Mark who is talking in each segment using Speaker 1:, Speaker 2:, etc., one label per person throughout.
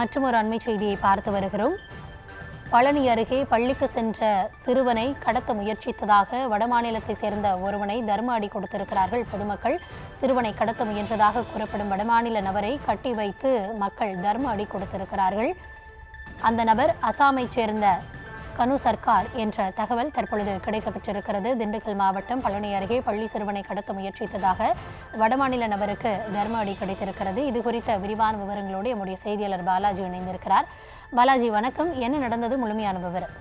Speaker 1: மற்றொரு அண்மை செய்தியை பார்த்து வருகிறோம். பழனி அருகே பள்ளிக்கு சென்ற சிறுவனை கடத்த முயற்சித்ததாக வடமாநிலத்தை சேர்ந்த ஒருவனை தர்ம அடி கொடுத்திருக்கிறார்கள் பொதுமக்கள். சிறுவனை கடத்த முயன்றதாக கூறப்படும் வடமாநில நபரை கட்டி வைத்து மக்கள் தர்ம அடி கொடுத்திருக்கிறார்கள். அந்த நபர் அசாமைச் சேர்ந்த கனு சர்க்கார் என்ற தகவல் தற்பொழுது கிடைக்கப்பெற்றிருக்கிறது. திண்டுக்கல் மாவட்டம் பழனி அருகே பள்ளி சிறுவனை கடத்த முயற்சித்ததாக வடமாநில நபருக்கு தர்ம அடி கிடைத்திருக்கிறது. இது குறித்த விரிவான விவரங்களோடு நம்முடைய செய்தியாளர் பாலாஜி இணைந்திருக்கிறார். பாலாஜி வணக்கம், என்ன நடந்தது, முழுமையான விவரம்?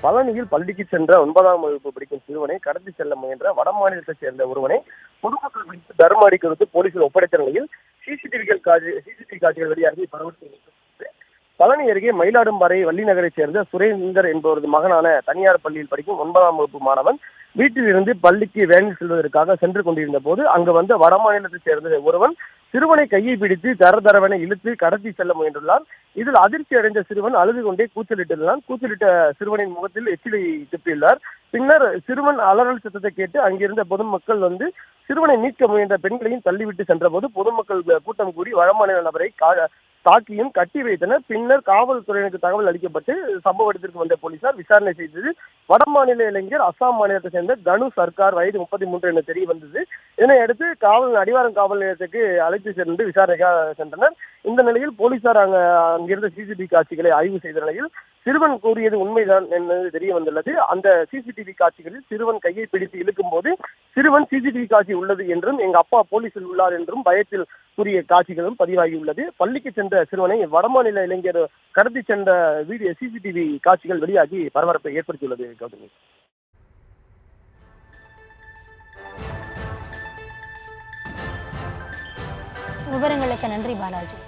Speaker 2: பழனியில் பள்ளிக்கு சென்ற 9ஆம் வகுப்பு படிக்கும் சிறுவனை கடத்தி செல்ல முயன்ற வடமாநிலத்தை சேர்ந்த ஒருவனை பொதுமக்கள் பிடித்து தர்ம அடி கொடுத்து போலீசில் ஒப்படைத்த நிலையில் சிசிடிவி காட்சிகள் வெளியாகி பரவல். பழனி அருகே மயிலாடும்பாறை வள்ளி நகரை சேர்ந்த சுரேந்தர் என்பவரது மகனான தனியார் பள்ளியில் படிக்கும் 9ஆம் வகுப்பு மாணவன் வீட்டில் இருந்து பள்ளிக்கு வேனில் செல்வதற்காக சென்று கொண்டிருந்த போது அங்கு வந்த வடமாநிலத்தை சேர்ந்த ஒருவன் சிறுவனை கையை பிடித்து தரதரவனை இழுத்து கடத்தி செல்ல முயன்றுள்ளார். இதில் அதிர்ச்சி அடைந்த சிறுவன் அழுது கொண்டே கூச்சலிட்டுள்ளான். கூச்சலிட்ட சிறுவனின் முகத்தில் எச்சிலை துப்பியுள்ளார். பின்னர் சிறுவன் அலறல் சத்தத்தை கேட்டு அங்கிருந்த பொதுமக்கள் சிறுவனை மீட்க முயன்ற பெண்களையும் தள்ளிவிட்டு சென்ற போது பொதுமக்கள் கூட்டம் கூடி வடமாநில நபரை தாக்கியும் கட்டி வைத்தனர். பின்னர் காவல்துறையினருக்கு தகவல் அளிக்கப்பட்டு சம்பவ இடத்திற்கு வந்த போலீசார் விசாரணை செய்தது. வடமாநில இளைஞர் அசாம் மாநிலத்தை சேர்ந்த கனு சர்க்கார், வயது 33 என தெரிய வந்தது. இதனையடுத்து அடிவாரம் காவல் நிலையத்துக்கு அழைத்து சென்று விசாரணைக்காக சென்றனர். இந்த நிலையில் போலீசார் அங்கிருந்த சிசிடிவி காட்சிகளை ஆய்வு செய்த நிலையில் சிறுவன் கூறியது உண்மைதான் என்பது தெரிய வந்துள்ளது. அந்த சிசிடிவி காட்சிகளில் சிறுவன் கையை பிடித்து இழுக்கும் போது சிறுவன் சிசிடிவி காட்சி உள்ளது என்றும் எங்க அப்பா போலீசில் உள்ளார் என்றும் பயத்தில் கூறிய காட்சிகளும் பதிவாகியுள்ளது. பள்ளிக்கு சென்ற சிறுவனை வடமாநில இளைஞர் கடத்தி சென்ற வீடியோ சிசிடிவி காட்சிகள் வெளியாகி பரபரப்பை ஏற்படுத்தியுள்ளது. கௌதமி,
Speaker 1: விவரங்களுக்கு நன்றி பாலாஜி.